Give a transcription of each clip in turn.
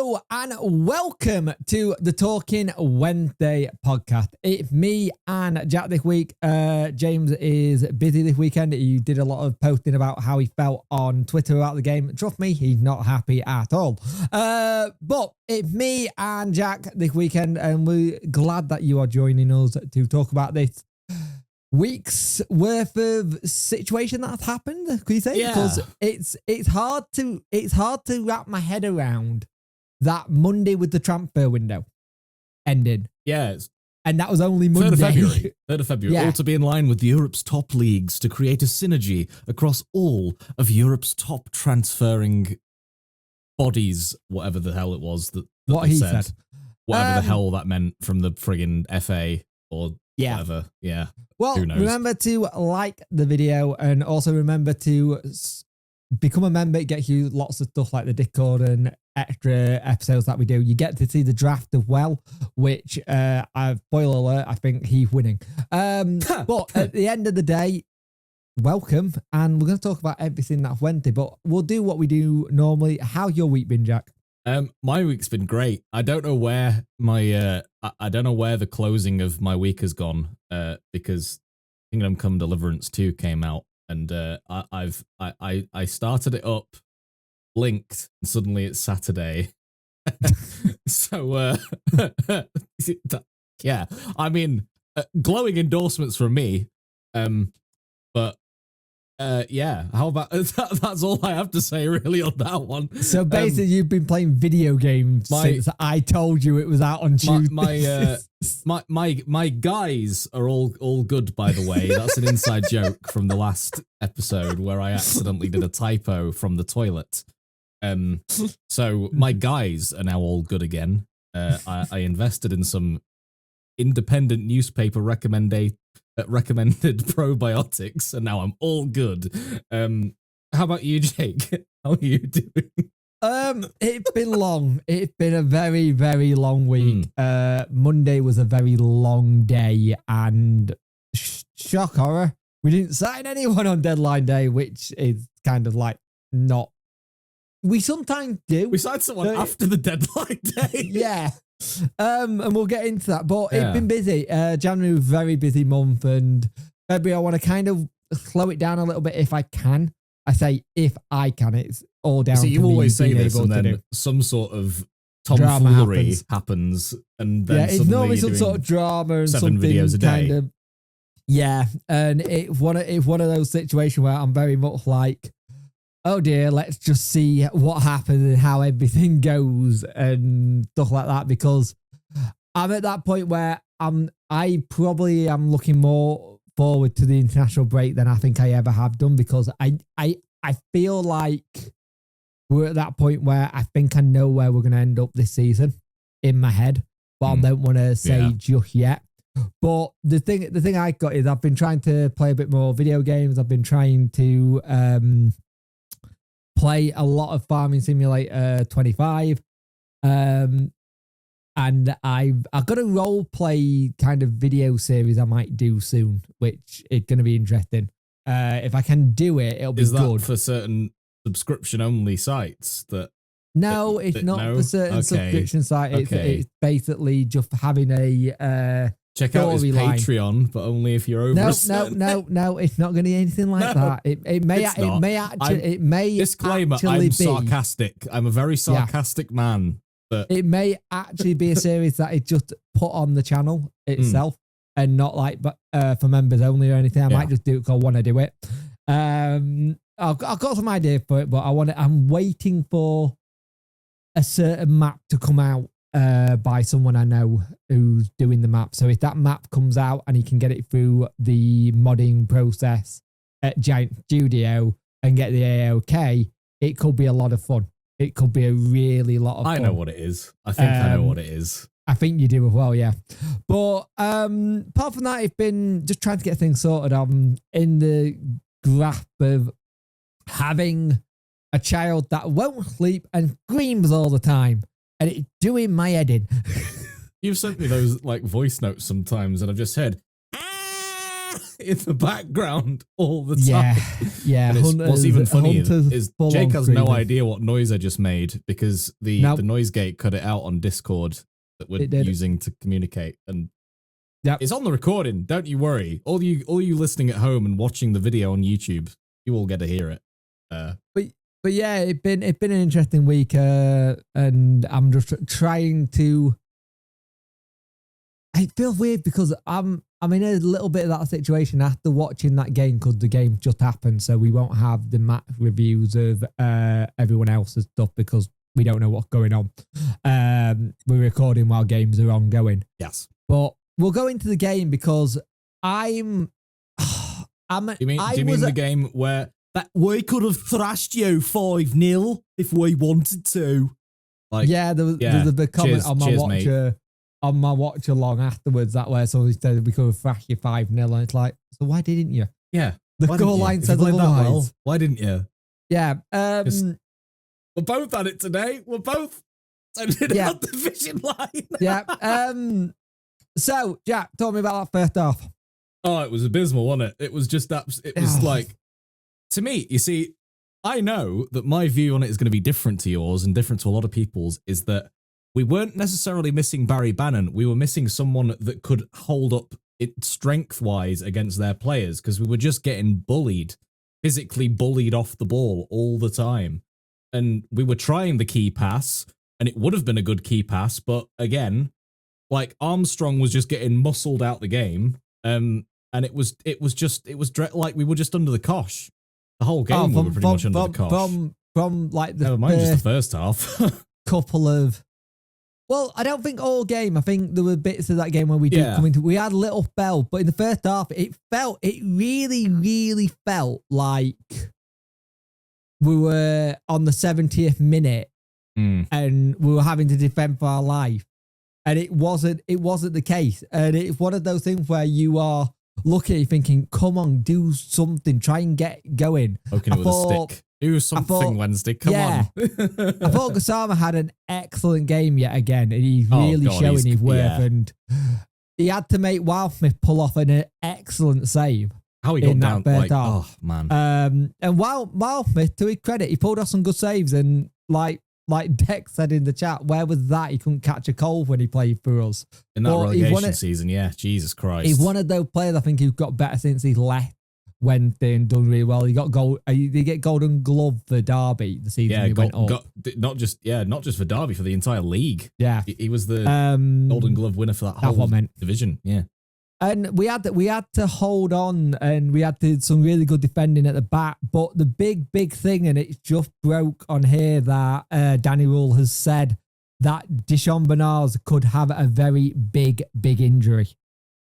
Hello and welcome to the Talking Wednesday podcast. It's me and Jack this week. James is busy this weekend. He did a lot of posting about how he felt on Twitter about the game. Trust me, he's not happy at all. But it's me and Jack this weekend, and we're glad that you are joining us to talk about this week's worth of situation that's happened. Could you say? Yeah. Because it's hard to wrap my head around that Monday with the transfer window ending. Yeah, And that was only Monday. 3rd of February. 3rd of February. Yeah. All to be in line with Europe's top leagues to create a synergy across all of Europe's top transferring bodies, whatever the hell it was that What they he said. Whatever the hell that meant from the friggin' FA or Yeah. whatever. Yeah. Well, Who knows? remember to like the video and also remember to become a member. It gets you lots of stuff like the Discord and extra episodes that we do. You get to see the draft as well, which, spoiler alert, I think he's winning. But at the end of the day, welcome. And we're going to talk about everything that's Wednesday, but we'll do what we do normally. How's your week been, Jack? My week's been great. I don't know where I don't know where the closing of my week has gone. Because Kingdom Come Deliverance 2 came out, and I started it up, blinked, and suddenly it's Saturday. So yeah, I mean, glowing endorsements from me. But yeah, how about that? That's all I have to say really on that one. So basically, you've been playing video games since I told you it was out on Tuesday. My guys are all good, by the way. That's an inside joke from the last episode where I accidentally did a typo from the toilet. So my guys are now all good again. I invested in some independent newspaper recommended probiotics, and now I'm all good. How about you, Jake? How are you doing? It's been long. It's been a very, very long week. Monday was a very long day, and shock horror, we didn't sign anyone on deadline day, which is kind of like not. We sometimes do. We signed someone after the deadline day. Yeah. And we'll get into that, but it's been busy. January was a very busy month, and February I want to kind of slow it down a little bit if I can. I say if I can. It's all down to me. You always say this, and then do. some sort of tomfoolery happens, and then it's normally some sort of drama and 7 something videos a day. kind of. Yeah, and it's one of those situations where I'm very much like, oh dear, let's just see what happens and how everything goes and stuff like that, because I'm at that point where I probably am looking more forward to the international break than I think I ever have done, because I feel like we're at that point where I think I know where we're going to end up this season in my head, but I don't want to say just yet. But the thing I got is I've been trying to play a bit more video games. I've been trying to play a lot of Farming Simulator 25, and I've got a role play kind of video series I might do soon, which is going to be interesting. If I can do it, it'll be good. Is that for certain subscription only sites? No, it's not for certain subscription sites. It's basically just having a check out his storyline. Patreon, but only if you're over. No, it's not going to be anything like that. It may disclaimer. actually I'm be sarcastic. I'm a very sarcastic man. But it may actually be a series that is just put on the channel itself and not like for members only or anything. I might just do it because I want to do it. I've got some idea for it, but I'm waiting for a certain map to come out by someone I know who's doing the map. So if that map comes out and he can get it through the modding process at Giant Studio and get the AOK, it could be a lot of fun. It could be a really lot of fun. I know what it is. I think I know what it is. I think you do as well, yeah. But apart from that, it's been just trying to get things sorted. I'm in the grasp of having a child that won't sleep and screams all the time, and it's doing my head in. You've sent me those like voice notes sometimes, and I've just heard in the background all the time. Yeah. And what's even funnier is Jake has no screaming. idea what noise I just made because the noise gate cut it out on Discord that we're using to communicate. And it's on the recording. Don't you worry. All you listening at home and watching the video on YouTube, you all get to hear it. But yeah, it's been an interesting week, and I'm just trying to. It feels weird because I'm in a little bit of that situation after watching that game because the game just happened, so we won't have the match reviews of everyone else's stuff because we don't know what's going on. We're recording while games are ongoing. Yes, but we'll go into the game because I'm. Do you mean the game where that we could have thrashed you 5-0 if we wanted to? Like, there was a big comment on my watch along afterwards that way. So he said we could have thrashed you 5-0, and it's like, so why didn't you? Yeah, the goal line said otherwise. Well, why didn't you? Yeah, we're both at it today. We're both sending out the fishing line. Yeah. So Jack, talk me about that first half. Oh, it was abysmal, wasn't it? It was just it was like, to me, you see, I know that my view on it is going to be different to yours and different to a lot of people's, is that we weren't necessarily missing Barry Bannon. We were missing someone that could hold up it strength-wise against their players because we were just getting bullied, physically bullied off the ball all the time. And we were trying the key pass, and it would have been a good key pass, but again, like Armstrong was just getting muscled out the game. And it was like we were just under the cosh. The whole game we were pretty much under the cosh. From like the never mind just the first half. couple of, well, I don't think all game. I think there were bits of that game where we did come into. We had a little spell, but in the first half, it really, really felt like we were on the 70th minute and we were having to defend for our life. And it wasn't the case. And it's one of those things where you are looking, thinking, come on, do something, try and get going. Poking it with a stick. Do something, Wednesday. Come on. I thought Gassama had an excellent game yet again. And he's really showing his worth. And he had to make Wildsmith pull off an excellent save. How he got down, like, oh, man. And Wildsmith, to his credit, he pulled off some good saves. And like Dex said in the chat, where was that? He couldn't catch a cold when he played for us. In that relegation season, Jesus Christ. He's one of those players I think who's got better since he's left Wednesday and done really well. He got gold. He get Golden Glove for Derby the season he went up. Not just for Derby, for the entire league. Yeah. He was the Golden Glove winner for that whole division. Yeah. And we had to hold on, and we had to some really good defending at the back. But the big thing, and it just broke on here, that Danny Rule has said that Dishon Bernards could have a very big injury.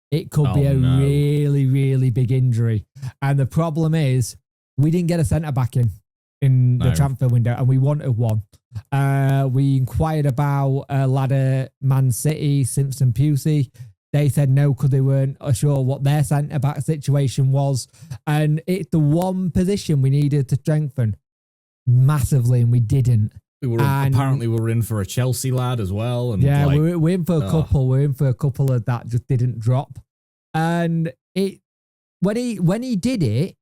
It could be a really, really big injury. And the problem is we didn't get a centre back in the transfer window, and we wanted one. We inquired about a lad at Man City, Simpson Pusey. They said no because they weren't sure what their centre-back situation was. And it's the one position we needed to strengthen massively, and we didn't. Apparently we were in for a Chelsea lad as well. And we're in for a couple. We're in for a couple of that just didn't drop. And when he did it,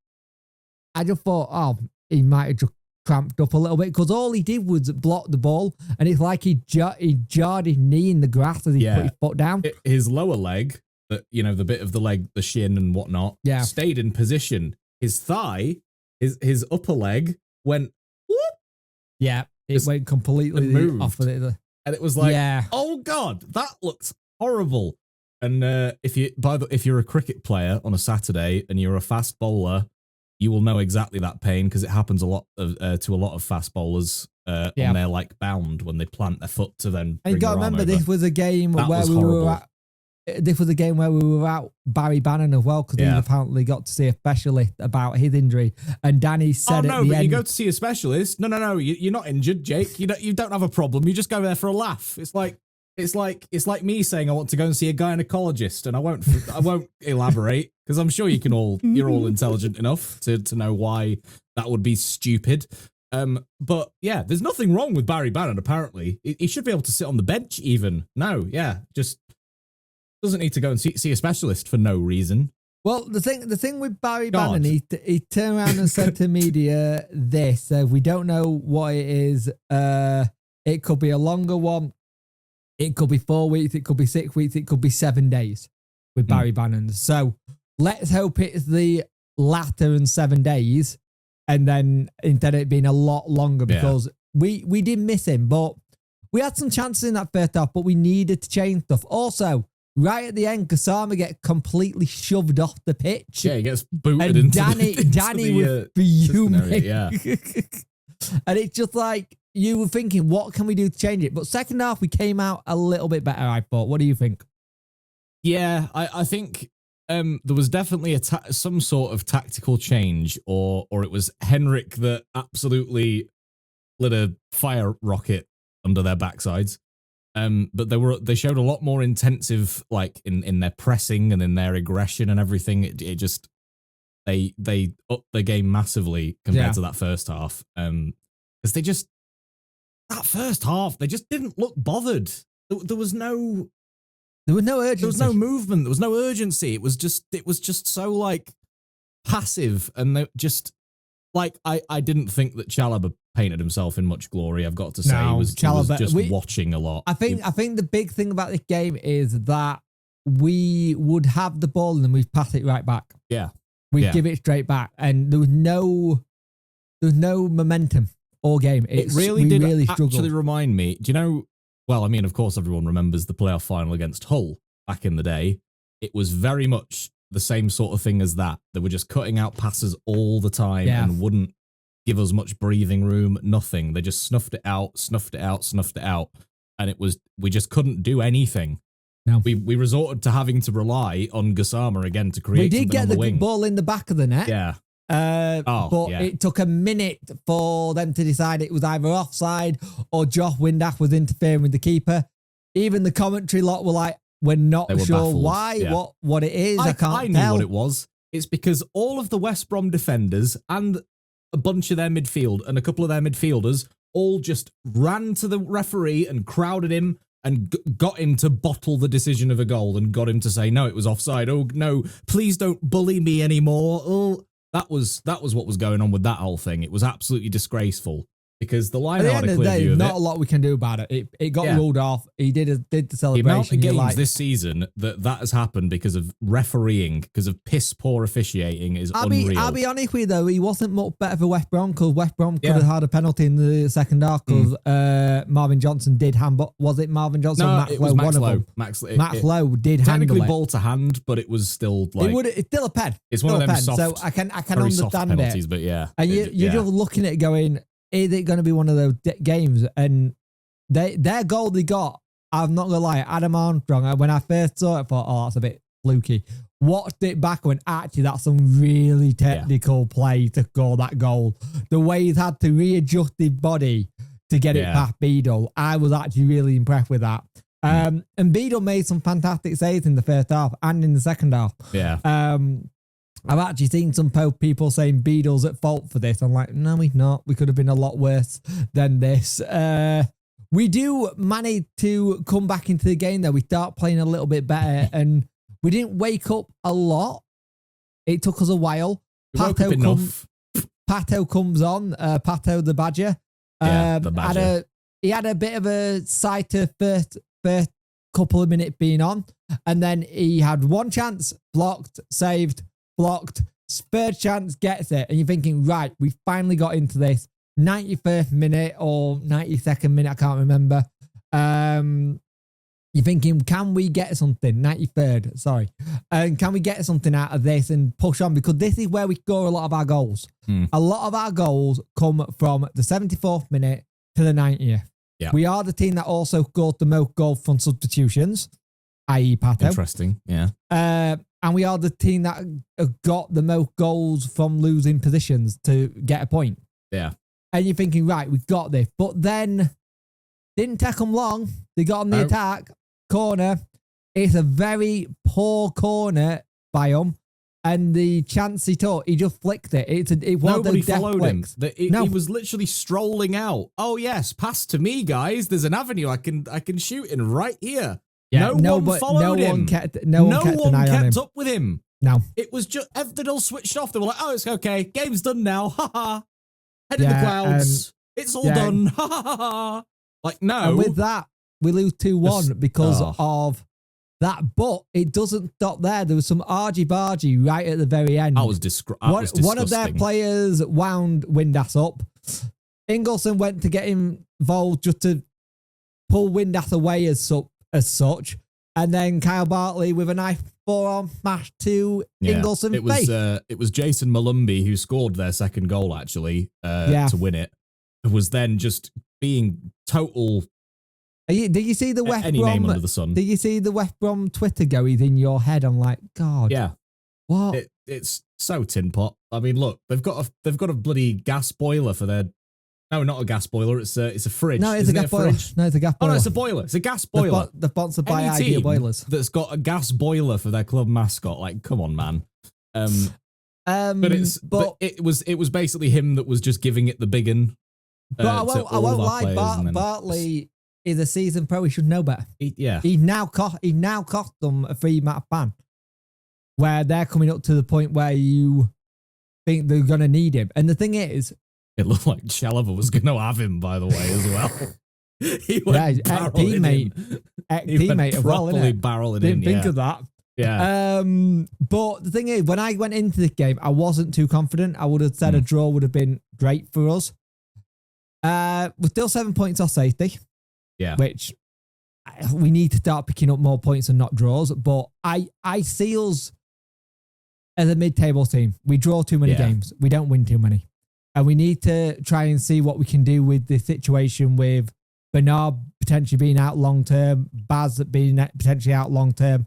I just thought, he might have just cramped up a little bit because all he did was block the ball, and it's like he jarred his knee in the grass as he put his foot down. His lower leg, the bit of the leg, the shin and whatnot, stayed in position. His thigh, his upper leg went whoop. Yeah, it went completely off of it. And it was like, oh God, that looked horrible. And if you're a cricket player on a Saturday and you're a fast bowler, you will know exactly that pain because it happens a lot to a lot of fast bowlers on their like bound when they plant their foot to then. And you got to remember, this was a game where we were at. This was a game where we were out Barry Bannon as well because he apparently got to see a specialist about his injury. And Danny said, you go to see a specialist. No, you're not injured, Jake. You don't have a problem. You just go there for a laugh. It's like me saying I want to go and see a gynecologist, and I won't elaborate because I'm sure you're all intelligent enough to know why that would be stupid. But yeah, there's nothing wrong with Barry Bannon. Apparently, he should be able to sit on the bench even. No, just doesn't need to go and see a specialist for no reason. Well, the thing with Barry God. Bannon, he turned around and said to media this: we don't know what it is. It could be a longer one. It could be 4 weeks. It could be 6 weeks. It could be 7 days with Barry Bannon. So let's hope it's the latter and 7 days, and then instead of it being a lot longer, because we did miss him, but we had some chances in that first half, but we needed to change stuff. Also, right at the end, Gassama gets completely shoved off the pitch. Yeah, he gets booted and into Danny the, was fuming. yeah. And it's just like, you were thinking, what can we do to change it? But second half, we came out a little bit better, I thought. What do you think? Yeah, I think there was definitely some sort of tactical change, or it was Henrik that absolutely lit a fire rocket under their backsides. But they showed a lot more intensive, like in their pressing and in their aggression and everything. It just they upped the game massively compared to that first half. Because that first half they just didn't look bothered. There was no urgency. There was no movement. There was no urgency. It was just so like passive, and they just like I didn't think that Chalobah painted himself in much glory. I've got to say, he was just watching a lot. I think the big thing about this game is that we would have the ball and then we'd pass it right back. Yeah, we'd give it straight back, and there was no momentum all game. It really did struggled. Actually remind me. Do you know? Well, I mean, of course, everyone remembers the playoff final against Hull back in the day. It was very much the same sort of thing as that. They were just cutting out passes all the time and wouldn't give us much breathing room, nothing. They just snuffed it out. And we just couldn't do anything. No. We resorted to having to rely on Gassama again to create something on the wing. We did get the ball in the back of the net. Yeah. But it took a minute for them to decide it was either offside or Josh Windass was interfering with the keeper. Even the commentary lot were like, we're not sure baffled. Why, what it is. I can't tell. I knew what it was. It's because all of the West Brom defenders and a bunch of their midfield and a couple of their midfielders all just ran to the referee and crowded him and got him to bottle the decision of a goal and got him to say, no, it was offside. Oh, no, please don't bully me anymore. Oh, that was what was going on with that whole thing. It was absolutely disgraceful. Because the line had a clear view of it. Not a lot we can do about it. It got ruled off. He did the celebration. The amount of games this season that has happened because of refereeing, because of piss poor officiating is unreal. I'll be honest with you though, he wasn't much better for West Brom, because West Brom could have had a penalty in the second half because Marvin Johnson did handball. Was it Marvin Johnson? No, Max it was Lowe, Max one Lowe. Of them. Max Lowe did handle it. Technically ball to hand, but it was still like it's still a pen. It's one of them soft, so I can very understand soft penalties, but yeah. And you're just looking at it going, is it going to be one of those games? And their goal they got, I'm not going to lie, Adam Armstrong, when I first saw it, I thought, oh, that's a bit fluky. Watched it back when actually that's some really technical play to score that goal. The way he's had to readjust his body to get it past Beadle, I was actually really impressed with that. And Beadle made some fantastic saves in the first half and in the second half. Yeah. I've actually seen some people saying Beadle's at fault for this. I'm like, no, he's not. We could have been a lot worse than this. We do manage to come back into the game, though. We start playing a little bit better, and we didn't wake up a lot. It took us a while. Pato comes on. Pato the Badger. The Badger. He had a bit of a sighter first couple of minutes being on, and then he had one chance, blocked, saved, blocked, third chance, gets it, and you're thinking, right, we finally got into this. 91st minute or 92nd minute, I can't remember. You're thinking, can we get something? 93rd, sorry. And can we get something out of this and push on? Because this is where we score a lot of our goals. A lot of our goals come from the 74th minute to the 90th. Yeah. We are the team that also scored the most goals from substitutions, i.e. Pato. Interesting, yeah. And we are the team that got the most goals from losing positions to get a point. Yeah. And you're thinking, right, we've got this. But then, didn't take them long. They got on the attack, corner. It's a very poor corner by him. And the chance he took, he just flicked it. Nobody followed him. He was literally strolling out. Oh, yes, pass to me, guys. There's an avenue I can shoot in right here. Yeah, no one followed him. No one kept up with him. No. It was just, they'd all switched off. They were like, oh, it's okay. Game's done now. Ha ha. Head in the clouds. It's all done. Ha ha ha ha. Like, no. And with that, we lose 2-1 because of that. But it doesn't stop there. There was some argy-bargy right at the very end. That was disgusting. One of their players wound Windass up. Ingolson went to get involved just to pull Windass away as such. And then Kyle Bartley with a knife forearm smash to Ingolson's face. It was Jason Malumbi who scored their second goal, actually, to win it. It was then just being total... Did you see the West any Brom? name under the sun. Did you see the West Brom Twitter goes in your head? I'm like, God. Yeah. What? It's so tin pot. I mean, look, they've got a bloody gas boiler for their... No, not a gas boiler. It's a fridge. No, it's a gas boiler. No, it's a gas boiler. Oh, no, it's a boiler. It's a gas boiler. They're sponsored by Any Idea team Boilers. that's got a gas boiler for their club mascot. Like, come on, man. But it was basically him that was just giving it the big un. But I won't lie. Bartley is a seasoned pro. He should know better. He now cost them a 3-match ban, where they're coming up to the point where you think they're going to need him. And the thing is, it looked like Chalobah was going to have him, by the way, as well. He went teammate of well, properly barreling in. Didn't think of that. Yeah. But the thing is, when I went into this game, I wasn't too confident. I would have said a draw would have been great for us. We're still 7 points off safety. Yeah. Which we need to start picking up more points and not draws. But I see us as a mid-table team. We draw too many games. We don't win too many. And we need to try and see what we can do with the situation with Bernard potentially being out long-term, Baz being potentially out long-term.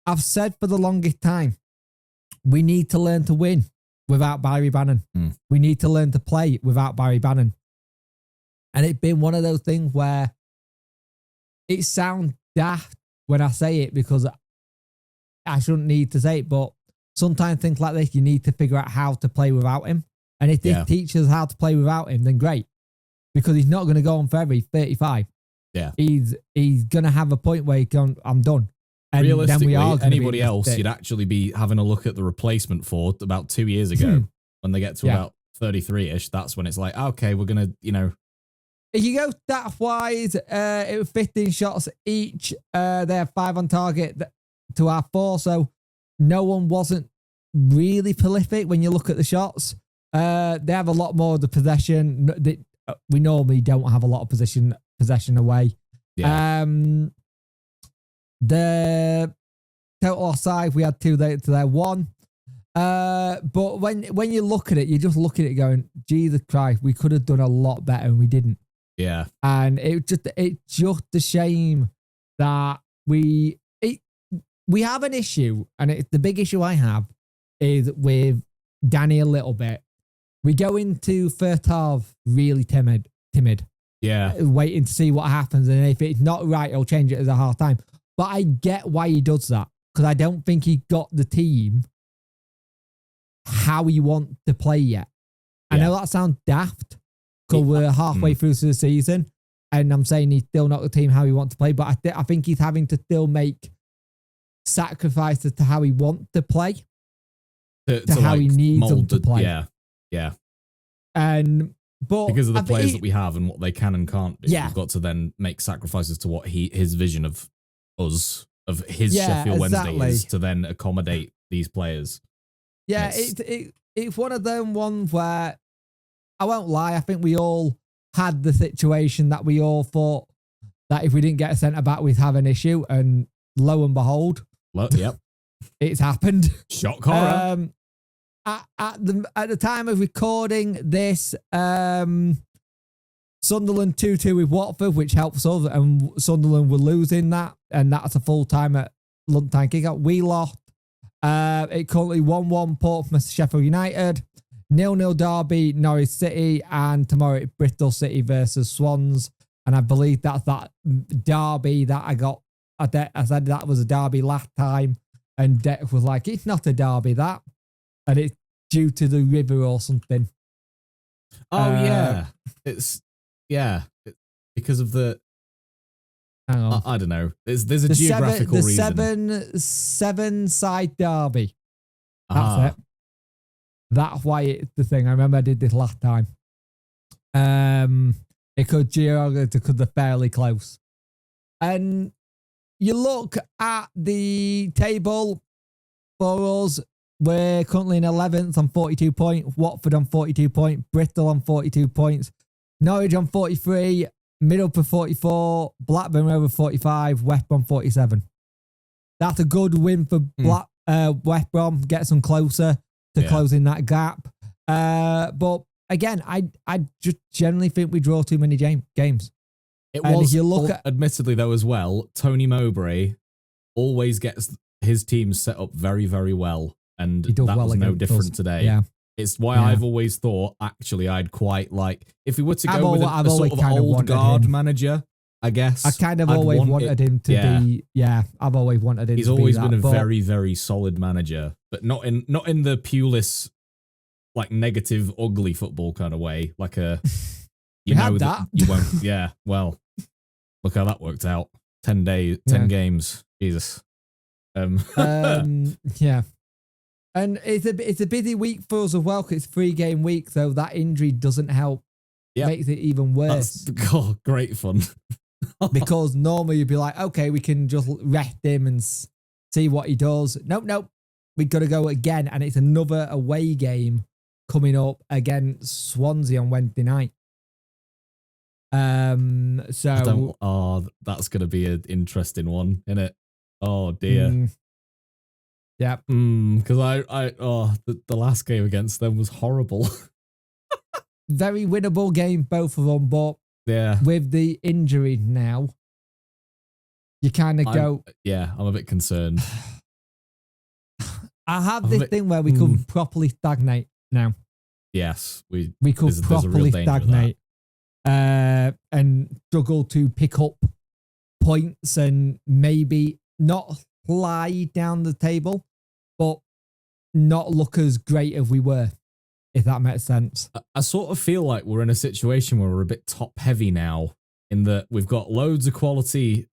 I've said for the longest time, we need to learn to win without Barry Bannon. We need to learn to play without Barry Bannon. And it's been one of those things where it sounds daft when I say it because I shouldn't need to say it, but sometimes things like this, you need to figure out how to play without him. And if this teaches how to play without him, then great. Because he's not going to go on forever. He's 35. Yeah. He's going to have a point where he's gone, I'm done. And realistically, then we are anybody else, you'd actually be having a look at the replacement for about 2 years ago. When they get to about 33-ish, that's when it's like, okay, we're going to, If you go stat-wise, it was 15 shots each. They have 5 on target to our 4. So no one wasn't really prolific when you look at the shots. They have a lot more of the possession. We normally don't have a lot of possession away. Yeah. The total offside, we had 2 to their 1. But when you look at it, you just look at it going, Jesus Christ, we could have done a lot better and we didn't. Yeah. And it's just a shame that we have an issue, and the big issue I have is with Danny a little bit. We go into first half really timid. Yeah. Waiting to see what happens, and if it's not right, he'll change it as a half time. But I get why he does that, because I don't think he got the team how he wants to play yet. I know that sounds daft, because we're halfway through the season, and I'm saying he's still not the team how he wants to play, but I think he's having to still make sacrifices to how he wants to play, to how he needs them to play. Yeah. But because of the players that we have and what they can and can't do, Yeah. we've got to then make sacrifices to what his vision of us, of his Sheffield Wednesday is, to then accommodate these players. Yeah, it's one of them ones where, I won't lie, I think we all had the situation that we all thought that if we didn't get a centre-back, we'd have an issue, and lo and behold, Yep. it's happened. Shock horror. At the time of recording this, Sunderland 2-2 with Watford, which helps us, and Sunderland were losing that, and that's a full-time at lunchtime kick-out. We lost. It currently 1-1 Portsmouth Sheffield United, 0-0 Derby Norwich City, and tomorrow it's Bristol City versus Swans. And I believe that's that derby that I got. I said that was a derby last time, and Deck was like, it's not a derby, that. And it's due to the river or something. Oh, yeah. It's because of the... Hang on. I don't know. There's a geographical reason. The seven-side derby. That's it. That's why it's the thing. I remember I did this last time. It could they're fairly close. And you look at the table for us, we're currently in 11th on 42 points, Watford on 42 points, Bristol on 42 points, Norwich on 43, Middlesbrough 44, Blackburn over 45, West Brom 47. That's a good win for West Brom, gets them closer to closing that gap. But again, I just generally think we draw too many games. It was, if you look at, admittedly though as well, Tony Mowbray always gets his team set up very, very well. And that was no different today. Yeah. It's why I've always thought, actually, I'd quite like, if we were to go with a sort of old guard manager, I guess. I kind of always wanted him to be, I've always wanted him to be. He's always been a very, very solid manager, but not in the Pulis, like negative, ugly football kind of way. Like a, you know that you won't, well, look how that worked out. 10 games. Jesus. Yeah. And it's a busy week for us as well, because it's a 3-game week, so that injury doesn't help. Yep. Makes it even worse. That's great fun. Because normally you'd be like, okay, we can just rest him and see what he does. Nope. We've got to go again, and it's another away game coming up against Swansea on Wednesday night. So that's going to be an interesting one, isn't it? Oh dear. Yeah. Because the last game against them was horrible. Very winnable game, both of them, but with the injury now, you kind of go. I'm a bit concerned. I have this thing where we could properly stagnate now. Yes, we could properly stagnate and struggle to pick up points and maybe not fly down the table, but not look as great as we were, if that makes sense. I sort of feel like we're in a situation where we're a bit top heavy now, in that we've got loads of quality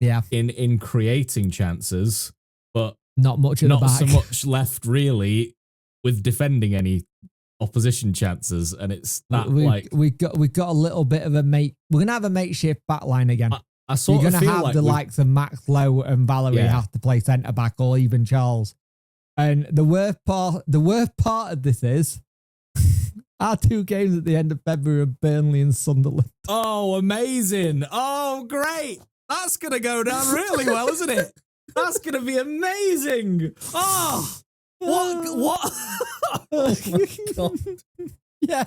in creating chances, but not much in the back. So much left really with defending any opposition chances, and it's that we've got a little bit of we're gonna have a makeshift back line again. You're going to have the likes of Max Lowe and Valerie have to play centre back, or even Charles. And the worst part of this is our 2 games at the end of February are Burnley and Sunderland. Oh, amazing! Oh, great! That's going to go down really well, isn't it? That's going to be amazing! Oh, what? Oh my God! Yeah.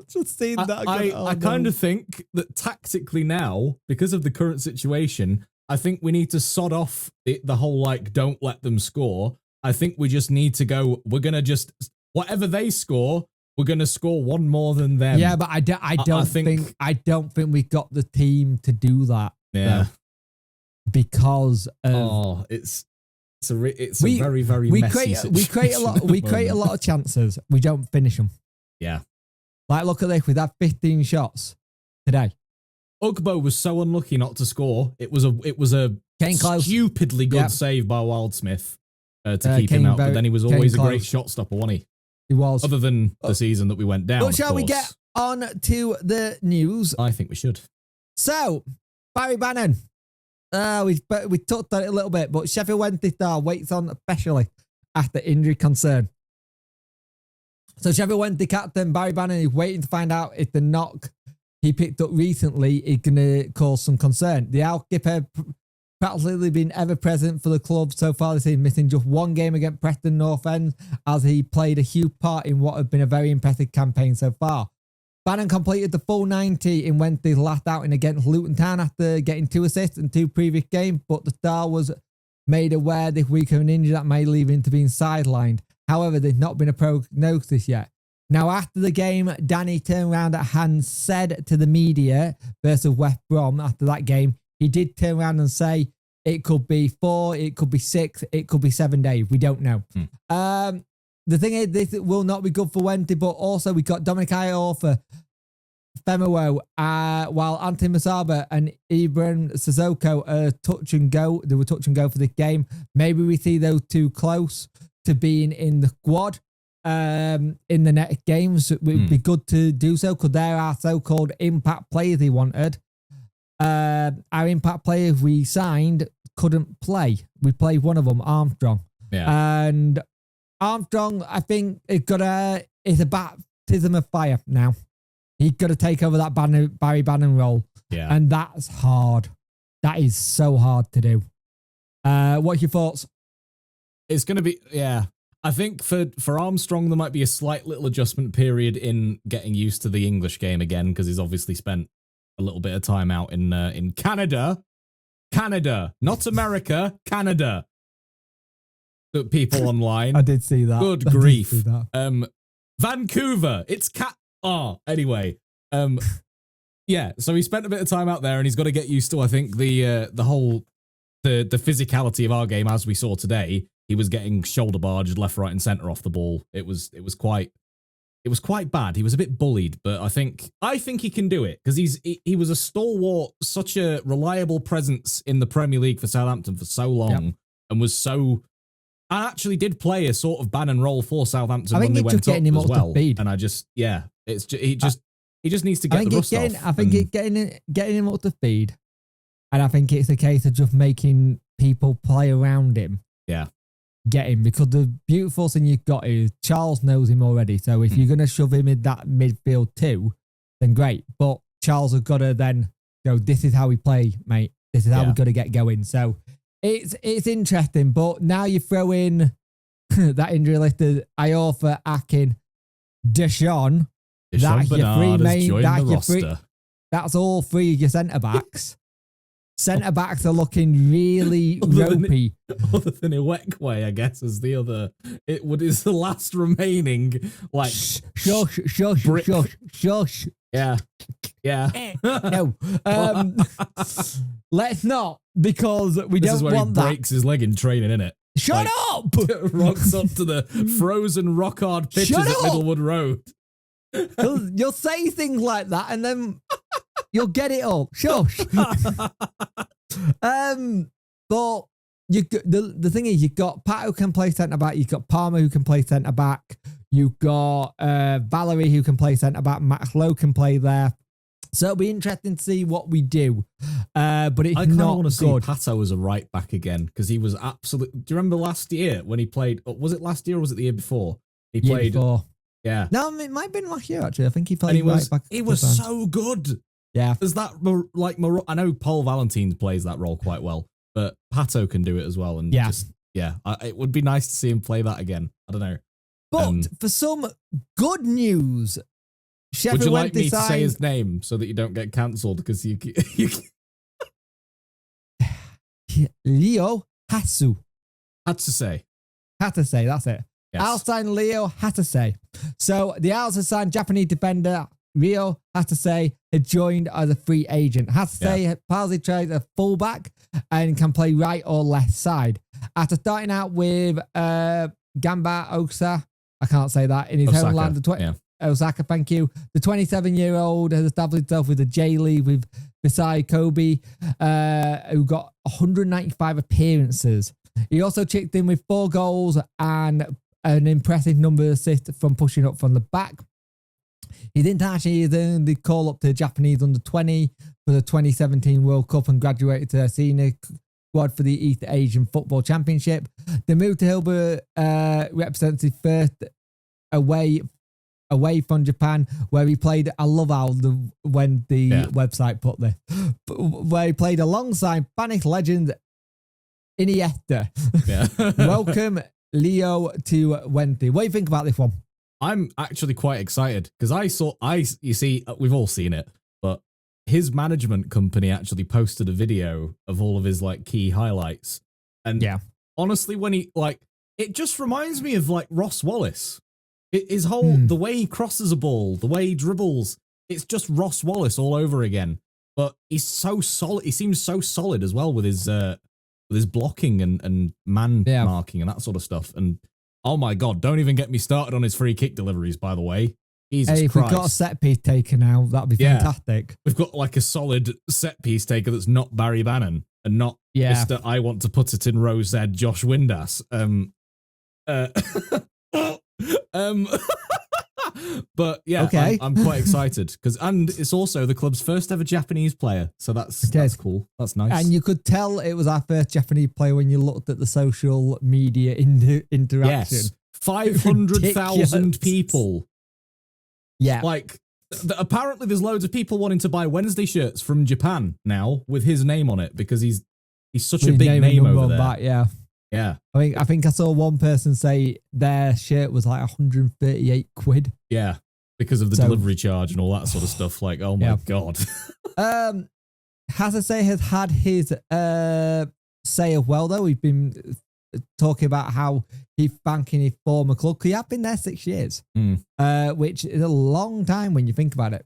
Just seen that. I kind of think that tactically now, because of the current situation, I think we need to sod off the whole don't let them score. I think we just need to go, we're going to just, whatever they score, we're going to score one more than them. Yeah, but I don't think we got the team to do that. Yeah. Though, because of, it's a very, very messy situation. We create a lot of chances. We don't finish them. Yeah. Like, look at this. We've had 15 shots today. Ugbo was so unlucky not to score. It was a stupidly good save by Wildsmith to keep him out. But then he was always a great shot stopper, wasn't he? He was. Other than the season that we went down. But shall we get on to the news? I think we should. So, Barry Bannon. We talked about it a little bit, but Sheffield Wednesday star waits on especially after injury concern. So Sheffield Wednesday captain Barry Bannon is waiting to find out if the knock he picked up recently is going to cause some concern. The outkeeper practically been ever present for the club so far this season, missing just 1 game against Preston North End, as he played a huge part in what had been a very impressive campaign so far. Bannon completed the full 90 in Wednesday's last outing against Luton Town after getting 2 assists in 2 previous games, but the star was made aware this week of an injury that may leave him to being sidelined. However, there's not been a prognosis yet. Now, after the game, Danny turned around and said to the media versus West Brom after that game, he did turn around and say it could be 4, it could be 6, it could be 7 days. We don't know. The thing is, this will not be good for Wednesday, but also we got Dominic Iorfa, Femero, while Anthony Masaba and Ibrahim Sissoko are touch and go. They were touch and go for this game. Maybe we see those 2 close. to being in the squad in the next games. It would be good to do so because there are so-called impact players they wanted. Our impact players we signed couldn't play. We played one of them, Armstrong. Yeah. And Armstrong, I think, it's a baptism of fire now. He's got to take over that Barry Bannon role. Yeah. And that's hard. That is so hard to do. What's your thoughts? It's going to be, yeah. I think for Armstrong, there might be a slight little adjustment period in getting used to the English game again, because he's obviously spent a little bit of time out in Canada. Canada, not America, Canada. The people online. I did see that. Good grief. Vancouver. It's anyway. Yeah, so he spent a bit of time out there and he's got to get used to, I think, the whole physicality of our game as we saw today. He was getting shoulder barged left, right, and centre off the ball. It was quite bad. He was a bit bullied, but I think he can do it because he was a stalwart, such a reliable presence in the Premier League for Southampton for so long, and was so. I actually did play a sort of Bannon role for Southampton when they went up as well, and I just he just needs to get the rust off. I think it's getting him up to speed, and I think it's a case of just making people play around him. Yeah. Get him, because the beautiful thing you've got is Charles knows him already. So if you're going to shove him in that midfield too, then great. But Charles has got to then go, this is how we play, mate. This is how we've got to get going. So it's interesting. But now you throw in that injury list of Iorfa, Akin, Deshaun. That's your three main. That's all three of your centre-backs. Centre-backs are looking really ropey. Other than Iwekwe, I guess, is the other. Is the last remaining, like... Shush. Yeah. No. Let's not, because we don't want that. This is where he breaks his leg in training, innit? Shut up! Rocks up to the frozen rock-hard pitches at Middlewood Road. You'll say things like that and then you'll get it all. Shush. But the thing is, you've got Pat who can play centre back, you've got Palmer who can play centre back, you've got Valerie who can play centre back, Max Lowe can play there. So it'll be interesting to see what we do. But it's not want to see good. Hato as a right back again, because he was absolute. Do you remember last year when he played? Was it last year or was it the year before? He played. Before. Yeah. No, it might have been last year, actually. I think he played right back. He was so good. Yeah. There's that, like, I know Paul Valentine plays that role quite well, but Hato can do it as well. And it would be nice to see him play that again. I don't know. But for some good news, Sheffield would you like me to say his name so that you don't get cancelled? Because you Leo Hasu. Hatsuse, that's it. Yes. I'll sign Leo Hatsuse. So the Owls have signed Japanese defender Ryo Hatsuse, had joined as a free agent. Hatsuse partly plays a fullback and can play right or left side. After starting out with Gamba Osa, I can't say that, in his homeland. Osaka, thank you. The 27-year-old has established himself with the J-League with Visai Kobe, who got 195 appearances. He also chipped in with 4 goals and an impressive number of assists from pushing up from the back. He didn't actually earn the call up to Japanese under-20 for the 2017 World Cup and graduated to their senior squad for the East Asian Football Championship. The move to Hillsborough represents his first away from Japan, where he played. I love how when the website put this, where he played alongside Spanish legend Iniesta. Yeah. Welcome, Leo, to Wednesday. What do you think about this one? I'm actually quite excited because you see, we've all seen it, but his management company actually posted a video of all of his like key highlights. And honestly, when it just reminds me of like Ross Wallace. His whole, the way he crosses a ball, the way he dribbles, it's just Ross Wallace all over again. But he's so solid. He seems so solid as well with his blocking and man marking and that sort of stuff. And oh my God, don't even get me started on his free kick deliveries, by the way. Jesus if Christ. we've got a set piece taker now, that'd be fantastic. We've got like a solid set piece taker that's not Barry Bannon and not Mr. I want to put it in Rose said Josh Windass. Uh, um, but yeah, Okay. I'm quite excited and it's also the club's first ever Japanese player, so that's cool. That's nice. And you could tell it was our first Japanese player when you looked at the social media interaction. Yes, 500,000 people. Yeah, like apparently there's loads of people wanting to buy Wednesday shirts from Japan now with his name on it because he's such a big name over there. Back, yeah. Yeah. I think I saw one person say their shirt was like 138 quid. Yeah. Because of the delivery charge and all that sort of stuff. Like, oh my God. Hato has had his say of well, though. We've been talking about how he's banking his former club. He had been there 6 years, which is a long time when you think about it.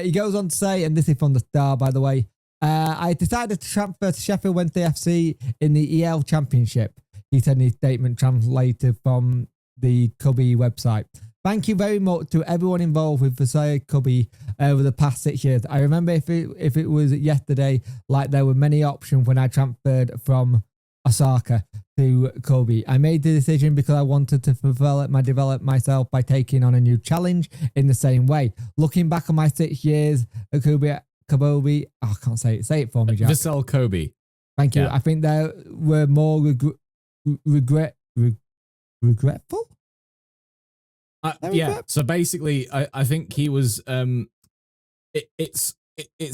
He goes on to say, and this is from the Star, by the way, I decided to transfer to Sheffield Wednesday FC in the EL Championship. He said in his statement translated from the Cubby website. Thank you very much to everyone involved with Versailles Cubby over the past 6 years. I remember if it was yesterday, like there were many options when I transferred from Osaka to Kobe. I made the decision because I wanted to develop myself by taking on a new challenge in the same way. Looking back on my 6 years at Kobe, I can't say it. Say it for me, Jack. Vissel Kobe. Thank you. Yeah. I think there were more regretful. Yeah. So basically, I think he was. It's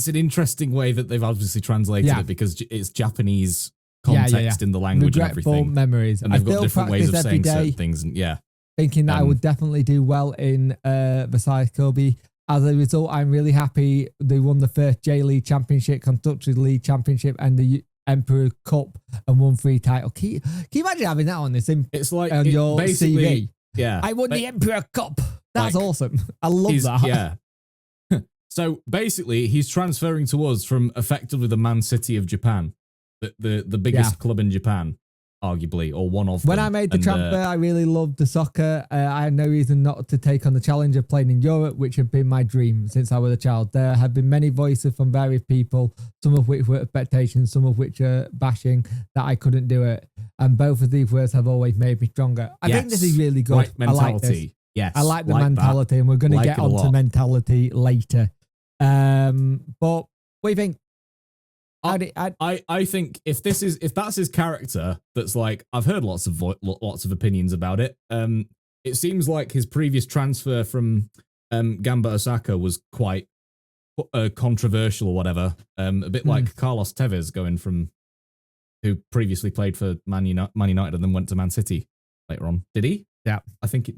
an interesting way that they've obviously translated it because it's Japanese context in the language regretful and everything. memories. And they've got different ways of saying certain things. And thinking that I would definitely do well in Versailles Kobe. As a result, I'm really happy they won the first J League Championship, Kentucky League Championship, and the Emperor Cup, and won 3 titles. Can you imagine having that on this? It's like on your CV. Yeah, I won the Emperor Cup. That's awesome. I love that. Yeah. So basically, he's transferring to us from effectively the Man City of Japan, the biggest club in Japan, arguably, or one of them. When I made the transfer, I really loved the soccer. I had no reason not to take on the challenge of playing in Europe, which had been my dream since I was a child. There have been many voices from various people, some of which were expectations, some of which are bashing that I couldn't do it. And both of these words have always made me stronger. I think this is really good. Right mentality. I like this. Yes. I like the mentality, and we're going to get onto mentality later. But what do you think? I think if that's his character, that's like I've heard lots of opinions about it. It seems like his previous transfer from Gamba Osaka was quite controversial or whatever. A bit like Carlos Tevez going from who previously played for Man United and then went to Man City later on. Did he? Yeah, I think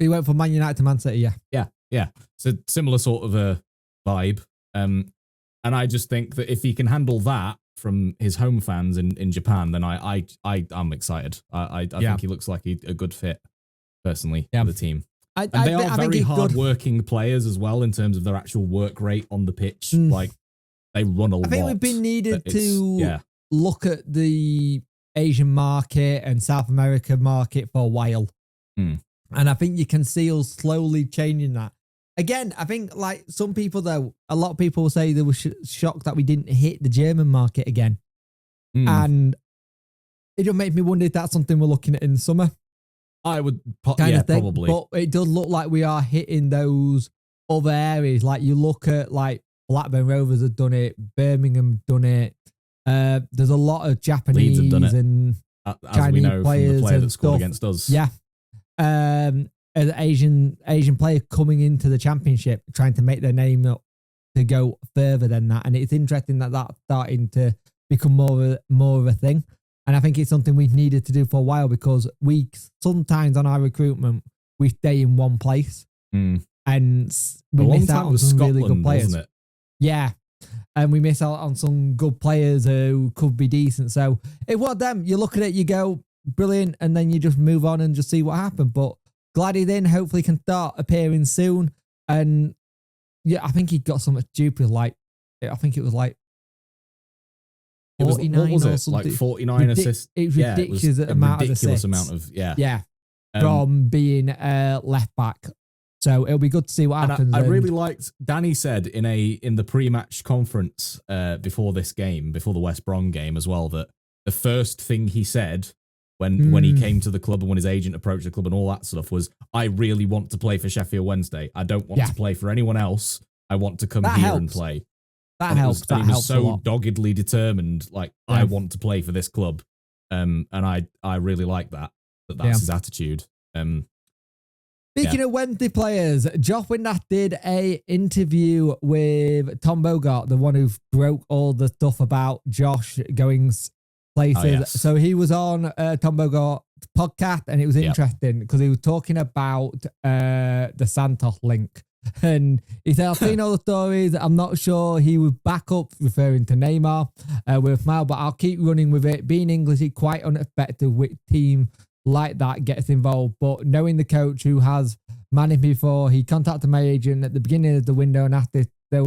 he went from Man United to Man City. Yeah. So similar sort of a vibe. And I just think that if he can handle that from his home fans in Japan, then I'm excited. I think he looks like a good fit, personally, for the team. They are very hard-working players as well in terms of their actual work rate on the pitch. Like, they run a lot. I think we've been needed to look at the Asian market and South America market for a while. And I think you can see us slowly changing that. Again, I think like some people though, a lot of people say they were shocked that we didn't hit the German market again. And it just makes me wonder if that's something we're looking at in the summer. I would probably. But it does look like we are hitting those other areas. Like you look at like Blackburn Rovers have done it, Birmingham done it. There's a lot of Japanese and Chinese players from the player that scored stuff against us. Yeah. As Asian player coming into the championship, trying to make their name up to go further than that. And it's interesting that that's starting to become more of a thing. And I think it's something we've needed to do for a while because we sometimes on our recruitment, we stay in one place and we miss out on some really good players. Wasn't it? Yeah. And we miss out on some good players who could be decent. So it was them. You look at it, you go, brilliant, and then you just move on and just see what happened. But glad he then hopefully can start appearing soon. And yeah, I think he got something stupid like, I think it was like 49 what was or it? something. Like 49 assists. It was ridiculous amount of assists. Amount of, yeah. From being left back. So it'll be good to see what happens. I really liked, Danny said in the pre-match conference before this game, before the West Brom game as well, that the first thing he said when he came to the club and when his agent approached the club and all that stuff was, I really want to play for Sheffield Wednesday. I don't want to play for anyone else. I want to come here and play. That helps. He was so doggedly determined, like, I want to play for this club. And I really like that's his attitude. Speaking of Wednesday players, Josh Windass did a interview with Tom Bogart, the one who broke all the stuff about Josh going places. Oh, yes. So he was on Tom Bogart's podcast, and it was interesting because he was talking about the Santos link. And he said, I've seen all the stories. I'm not sure he would back up, referring to Neymar with a smile, but I'll keep running with it. Being English, it's quite unexpected which team like that gets involved. But knowing the coach who has managed before, he contacted my agent at the beginning of the window and asked if there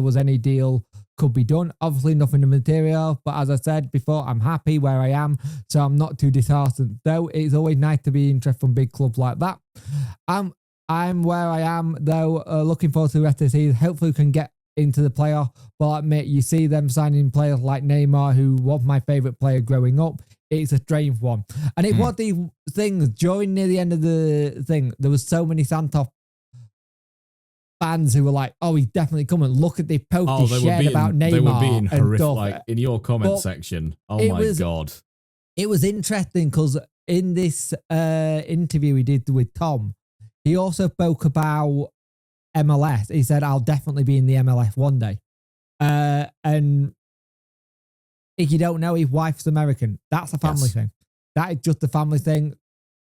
was any deal could be done. Obviously nothing in the material, but as I said before, I'm happy where I am, so I'm not too disheartened. Though it's always nice to be interested from big clubs like that. I'm where I am, though, looking forward to the rest of the season. Hopefully we can get into the playoff. But I admit, you see them signing players like Neymar, who was my favourite player growing up. It's a strange one. And it was the thing, during near the end of the thing, there was so many Santos fans who were like, oh, he's definitely coming. Look at the post he shared about Neymar. They were being horrific, stuff. like, in your comment section. Oh my God. It was interesting because in this interview he did with Tom, he also spoke about MLS. He said, I'll definitely be in the MLS one day. And if you don't know, his wife's American. That's a family thing. That is just a family thing.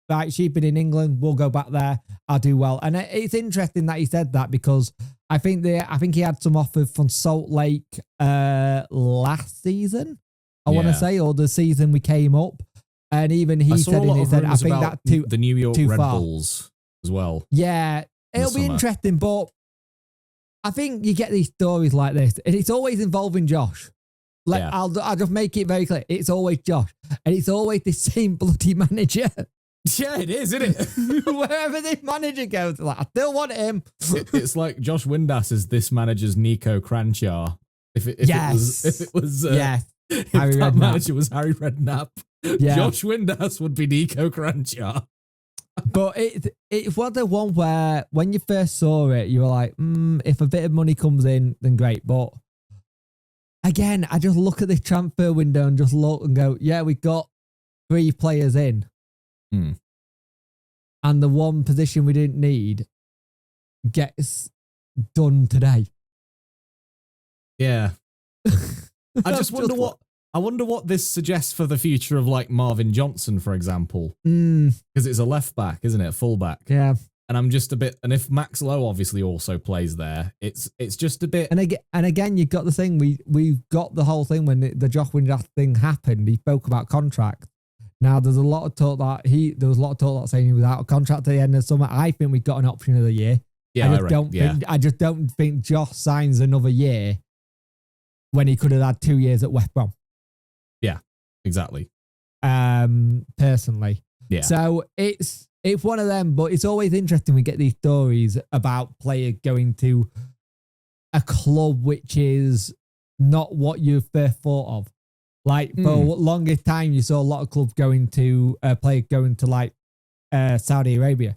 Right, she's been in England. We'll go back there. I'll do well. And it's interesting that he said that because I think he had some offers from Salt Lake last season, I want to say, or the season we came up. And even he said in his head, I think that the New York Red Bulls as well. Yeah, it'll be interesting, but I think you get these stories like this, and it's always involving Josh. I'll just make it very clear. It's always Josh, and it's always the same bloody manager. Yeah, it is, isn't it? Wherever the manager goes, like, I still want him. It's like Josh Windass is this manager's Nico Cranchar. If that manager was Harry Redknapp, Josh Windass would be Nico Cranchar. But it was the one where when you first saw it, you were like, if a bit of money comes in, then great. But again, I just look at the transfer window and just look and go, yeah, we got 3 players in. And the one position we didn't need gets done today. Yeah. I just wonder what this suggests for the future of, like, Marvin Johnson, for example. Because it's a left back, isn't it? A full back. Yeah. And I'm just a bit, and if Max Lowe obviously also plays there, it's just a bit. And again, you got the thing, we got the whole thing when the Josh Windass thing happened. He spoke about contract. Now there's a lot of talk that saying he was out of contract at the end of summer. I think we got an option of the year. Yeah, I just don't think Josh signs another year when he could have had 2 years at West Brom. Yeah, exactly. Personally. Yeah. So it's one of them, but it's always interesting we get these stories about players going to a club which is not what you first thought of. Like, for a longest time, you saw a lot of clubs going to players going to, like, Saudi Arabia.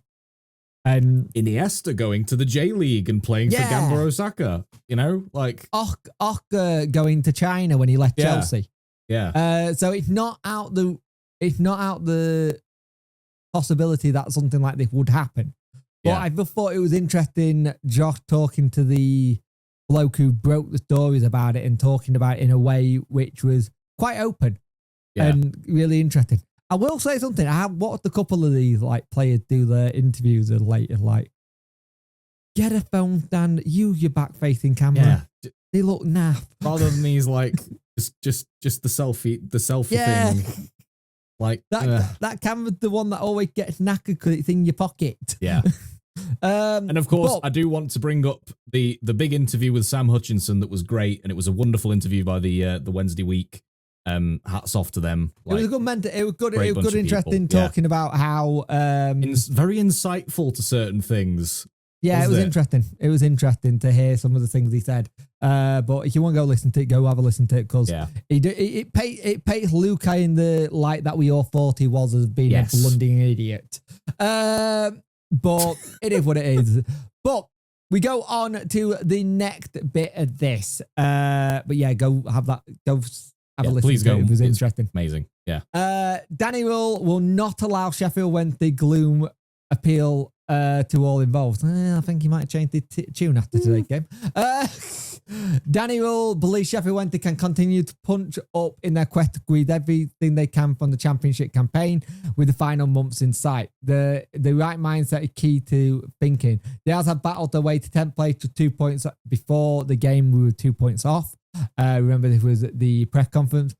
And Iniesta going to the J League and playing for Gamba Osaka, you know, like Oscar going to China when he left Chelsea. Yeah. So it's not out the possibility that something like this would happen. But I just thought it was interesting, Josh talking to the bloke who broke the stories about it and talking about it in a way which was quite open and really interesting. I will say something. I have watched a couple of these, like, players do their interviews and later, like, get a phone stand, use your back facing camera. Yeah. They look naff. Rather than these, like, just the selfie thing. Like that camera's the one that always gets knackered because it's in your pocket. Yeah. And of course, I do want to bring up the big interview with Sam Hutchinson that was great, and it was a wonderful interview by the Wednesday Week. Hats off to them. Like, it was good, interesting talking about how very insightful to certain things. Yeah, it was interesting. It was interesting to hear some of the things he said. But if you want to go listen to it, go have a listen to it because it paints Luca in the light that we all thought he was as being a blundering idiot. But it is what it is. But we go on to the next bit of this. But yeah, go have that. Go have a listen please to go. it. It was interesting. Amazing. Yeah. Daniel will not allow Sheffield Wednesday gloom appeal to all involved. I think he might have changed the tune after today's game. Daniel believes Sheffield Wednesday can continue to punch up in their quest to squeeze everything they can from the championship campaign with the final months in sight. The right mindset is key to thinking. The Owls have battled their way to 10th place to 2 points before the game. We were 2 points off. Remember, this was the press conference.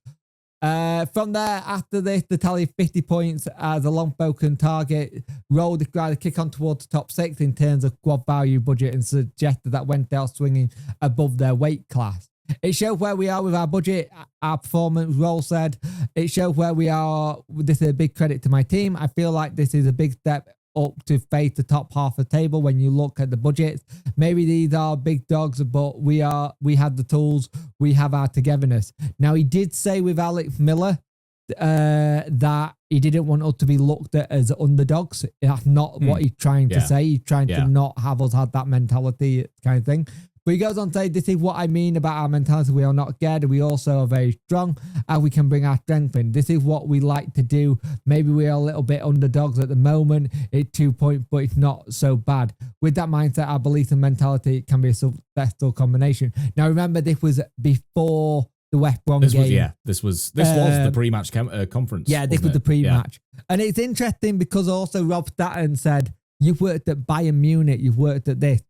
From there, after this, the tally 50 points as a long-spoken target. Roll described the kick on towards the top 6 in terms of squad value budget and suggested that Wednesday are swinging above their weight class. It showed where we are with our budget, our performance. Roll said, it showed where we are. This is a big credit to my team. I feel like this is a big step up to face the top half of the table when you look at the budgets. Maybe these are big dogs, but we had the tools, we have our togetherness. Now, he did say with Alex Miller that he didn't want us to be looked at as underdogs. That's not what he's trying to say. He's trying to not have us have that mentality kind of thing. But he goes on to say, this is what I mean about our mentality. We are not scared. We also are very strong and we can bring our strength in. This is what we like to do. Maybe we are a little bit underdogs at the moment. It's 2 points, but it's not so bad. With that mindset, our belief and mentality can be a successful combination. Now, remember, this was before the West Brom game. This was the pre-match conference. Yeah, this was the pre-match. Yeah. And it's interesting because also Rob Staten said, you've worked at Bayern Munich, you've worked at this.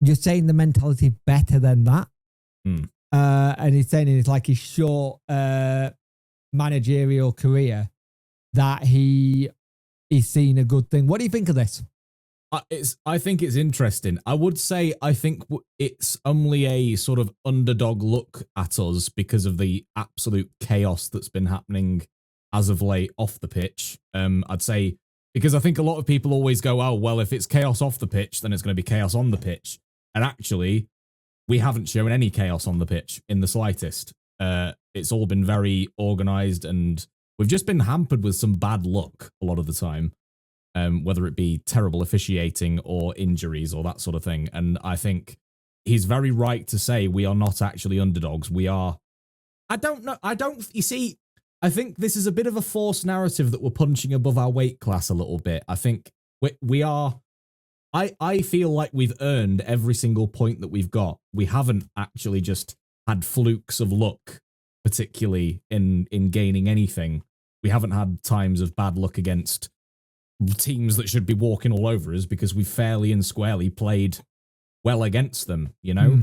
You're saying the mentality better than that. And he's saying it's like his short managerial career that he's seen a good thing. What do you think of this? I think it's interesting. I would say I think it's only a sort of underdog look at us because of the absolute chaos that's been happening as of late off the pitch. I'd say because I think a lot of people always go, oh, well, if it's chaos off the pitch, then it's going to be chaos on the pitch. And actually, we haven't shown any chaos on the pitch in the slightest. It's all been very organised and we've just been hampered with some bad luck a lot of the time, whether it be terrible officiating or injuries or that sort of thing. And I think he's very right to say we are not actually underdogs. We are... I don't know. You see, I think this is a bit of a forced narrative that we're punching above our weight class a little bit. I think we are... I feel like we've earned every single point that we've got. We haven't actually just had flukes of luck, particularly in gaining anything. We haven't had times of bad luck against teams that should be walking all over us because we fairly and squarely played well against them, you know?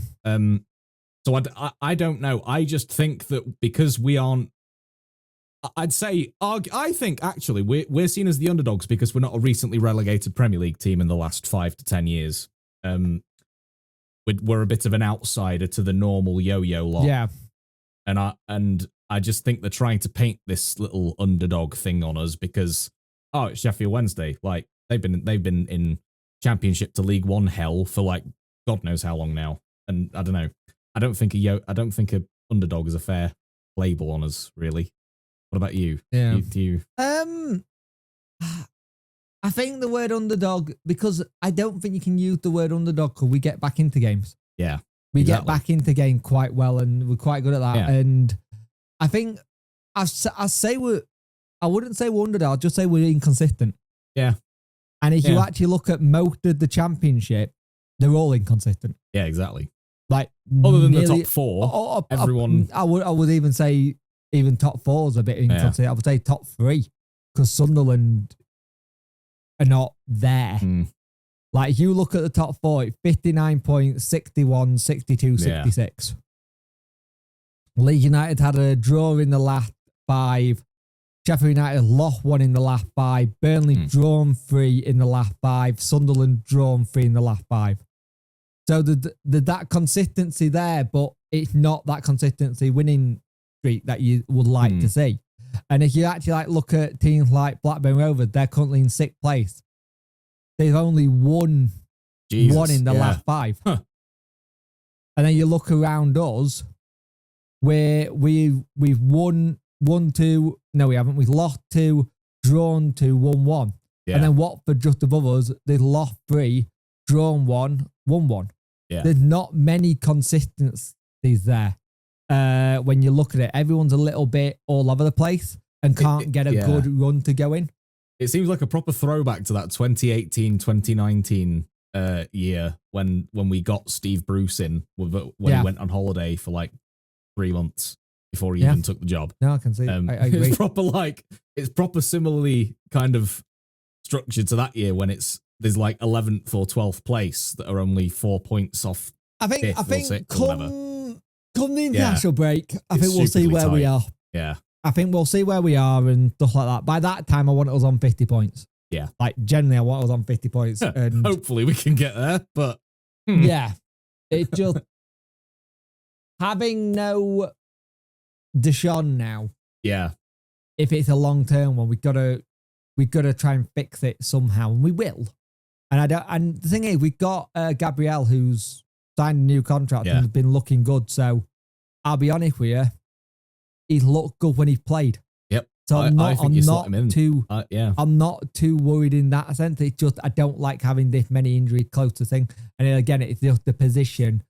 So I don't know. I just think that because we aren't, I'd say, I think actually we're seen as the underdogs because we're not a recently relegated Premier League team in the last 5 to 10 years. We're a bit of an outsider to the normal yo-yo lot. Yeah. And I just think they're trying to paint this little underdog thing on us because, oh, it's Sheffield Wednesday. Like they've been in Championship to League One hell for like God knows how long now. And I don't know. I don't think a underdog is a fair label on us, really. What about you? Yeah. Do you? I think the word underdog, because I don't think you can use the word underdog because we get back into games. Yeah. We get back into game quite well and we're quite good at that. Yeah. And I think I wouldn't say we're underdog, I'll just say we're inconsistent. Yeah. And if you actually look at most of the championship, they're all inconsistent. Yeah, exactly. Like other than the top four, everyone. I would even say even top four is a bit inconsistent. Yeah. I would say top 3 because Sunderland are not there. Like if you look at the top 4, 59 points, 61, 62, 66. Leeds United had a draw in the last 5. Sheffield United lost 1 in the last 5. Burnley drawn 3 in the last 5. Sunderland drawn 3 in the last 5. So that consistency there, but it's not that consistency winning streak that you would like to see. And if you actually like look at teams like Blackburn Rovers, they're currently in 6th place. They've only won one in the last 5. Huh. And then you look around us, where we've won 1-2. No, we haven't. We've lost 2, drawn 2, won 1. Yeah. And then Watford just above us, they've lost 3, drawn 1, won 1. Yeah. There's not many consistencies there. When you look at it, everyone's a little bit all over the place and can't get a good run to go in. It seems like a proper throwback to that 2018, 2019 year when we got Steve Bruce in when he went on holiday for like 3 months before he even took the job. No, I can see. I agree. It's proper similarly kind of structured to that year when there's like 11th or 12th place that are only 4 points off. I think come the international break, I think we'll see where we are. Yeah. I think we'll see where we are and stuff like that. By that time, I want us on 50 points. Yeah. Like, generally, I want us on 50 points. And hopefully we can get there, but... Yeah. It's just... having no Deshaun now. Yeah. If it's a long-term one, we gotta try and fix it somehow, and we will. And the thing is, we've got Gabriel, who's signed a new contract and has been looking good. So I'll be honest with you, he's looked good when he's played. Yep. So I'm not too worried in that sense. It's just I don't like having this many injuries close to thing. And again, it's just the position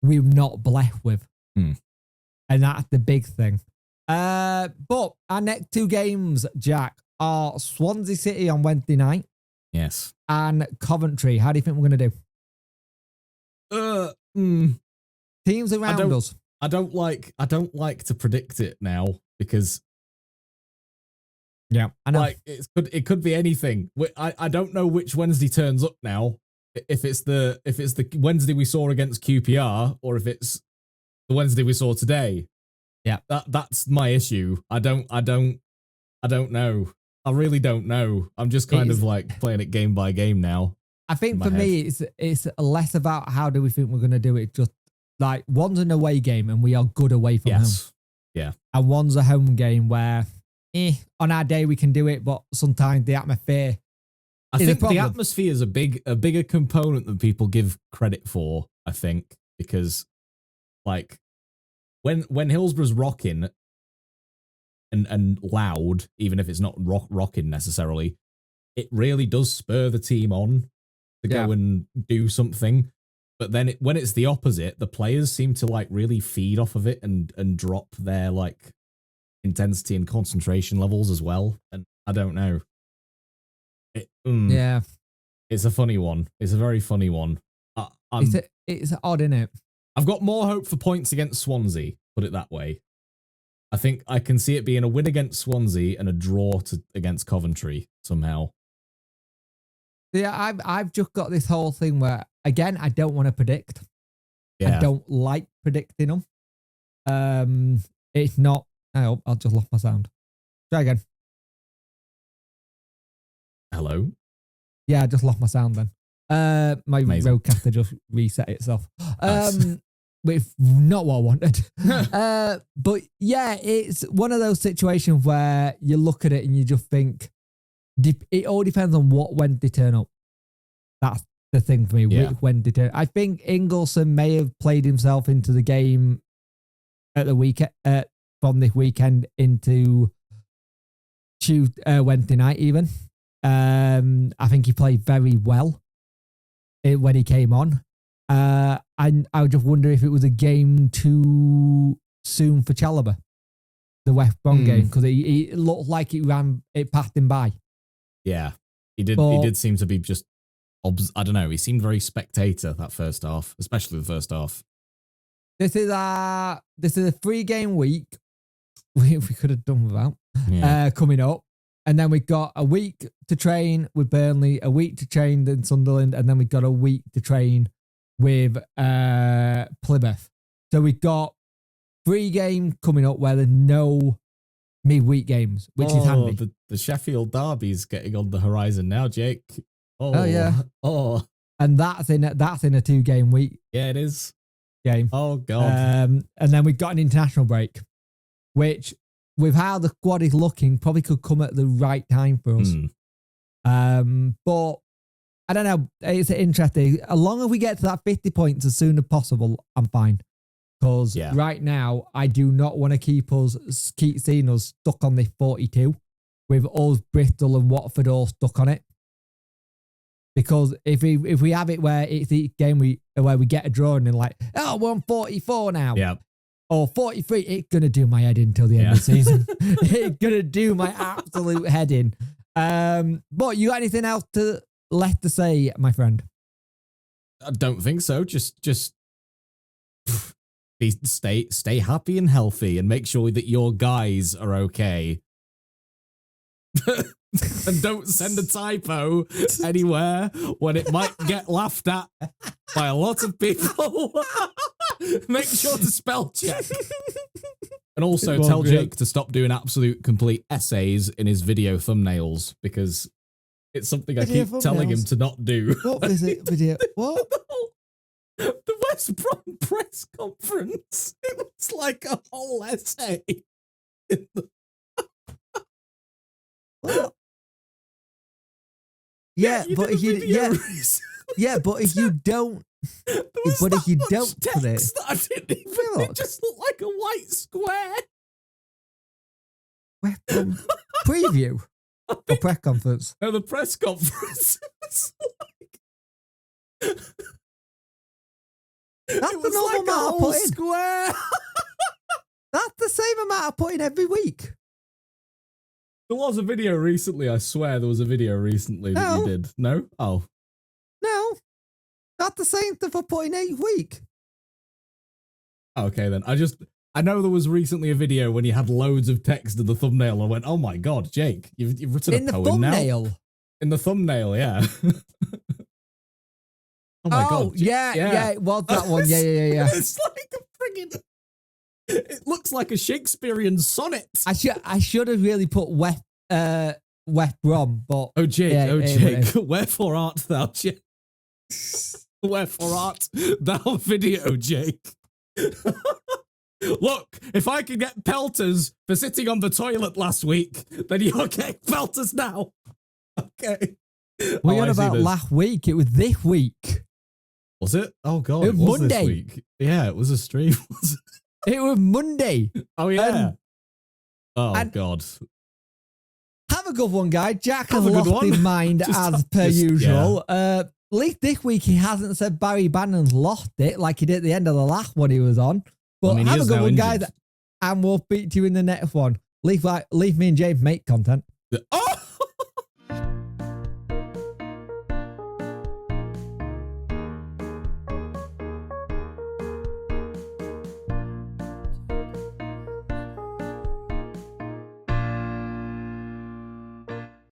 we're not blessed with. And that's the big thing. But our next 2 games, Jack, are Swansea City on Wednesday night. Yes. And Coventry. How do you think we're going to do? Teams around us. I don't like to predict it now because I know. Like it could be anything. I don't know which Wednesday turns up now. If it's the Wednesday we saw against QPR or if it's the Wednesday we saw today. Yeah. That's my issue. I don't know. I really don't know. I'm just kind of like playing it game by game now. I think for me, it's less about how do we think we're going to do it. Just like one's an away game and we are good away from home. Yeah. And one's a home game where on our day we can do it, but sometimes the atmosphere. I think the atmosphere is a bigger component than people give credit for, I think, because like when Hillsborough's rocking and loud, even if it's not rocking necessarily, it really does spur the team on to go and do something. But then when it's the opposite, the players seem to like really feed off of it and drop their like intensity and concentration levels as well. And I don't know. It's a funny one. It's a very funny one. It's odd, isn't it? I've got more hope for points against Swansea, put it that way. I think I can see it being a win against Swansea and a draw against Coventry somehow. Yeah, I've just got this whole thing where, again, I don't want to predict. Yeah. I don't like predicting them. It's not... I'll just lost my sound. Try again. Hello? Yeah, I just lost my sound then. My roadcaster just reset itself. With not what I wanted. But yeah, it's one of those situations where you look at it and you just think, it all depends on when they turn up. That's the thing for me. Yeah. When they turn, I think Ingleson may have played himself into the game at the weekend, from this weekend into Wednesday night even. I think he played very well when he came on. And I just wonder if it was a game too soon for Chalobah, the West Brom game, because it looked like it passed him by. Yeah, he did seem to be just, I don't know, he seemed very spectator that first half, especially the first half. This is a 3-game week. We could have done without coming up. And then we got a week to train with Burnley, a week to train in Sunderland, and then we got a week to train with Plymouth. So we got 3 games coming up where there's no midweek games, which is handy. The Sheffield derby's getting on the horizon now, Jake. Oh yeah. Oh. And that's in a 2-game week. Yeah, it is. Game. Oh god. And then we've got an international break, which with how the squad is looking, probably could come at the right time for us. But I don't know. It's interesting. As long as we get to that 50 points as soon as possible, I'm fine. Because right now, I do not want to keep seeing us stuck on this 42 with us, Bristol and Watford all stuck on it. Because if we have it where it's the game where we get a draw and then like, oh, we're on 44 now. Yeah. Or 43, it's going to do my head in until the end of the season. It's going to do my absolute head in. But you got anything else left to say, my friend? I don't think so. Just stay happy and healthy and make sure that your guys are okay. And don't send a typo anywhere when it might get laughed at by a lot of people. Make sure to spell check. And also tell Jake to stop doing absolute complete essays in his video thumbnails, because it's something I keep telling him to not do. What is it? Video? What? The West Brom press conference. It was like a whole essay. What? Yeah, but if you but if you don't put it, I didn't even. It just looked like a white square. Preview or press conference? No, the press conference. That's the normal amount I put in. Square. That's the same amount I put in every week. There was a video recently. I swear there was a video recently that you did. No? Oh. No. That's the same stuff I put in each week. Okay, then. I know there was recently a video when you had loads of text in the thumbnail. I went, oh my God, Jake, you've written a poem now? In the thumbnail, yeah. Oh my God. Yeah, it was that one. Yeah. It's like a friggin'... It looks like a Shakespearean sonnet. I should have really put West Brom, but... Oh, Jake, wherefore art thou, Jake? Wherefore art thou video, Jake? Look, if I could get pelters for sitting on the toilet last week, then you're getting pelters now. Okay. We had about last week. It was this week. Was it? Oh, God. It was Monday. This week. Yeah, it was a stream. It was Monday. Oh, yeah. God. Have a good one, guy. Jack has lost his mind as per usual. Yeah. At least this week he hasn't said Barry Bannon's lost it like he did at the end of the last one he was on. But have a good one, guys. And we'll speak to you in the next one. Leave me and James make content. Oh!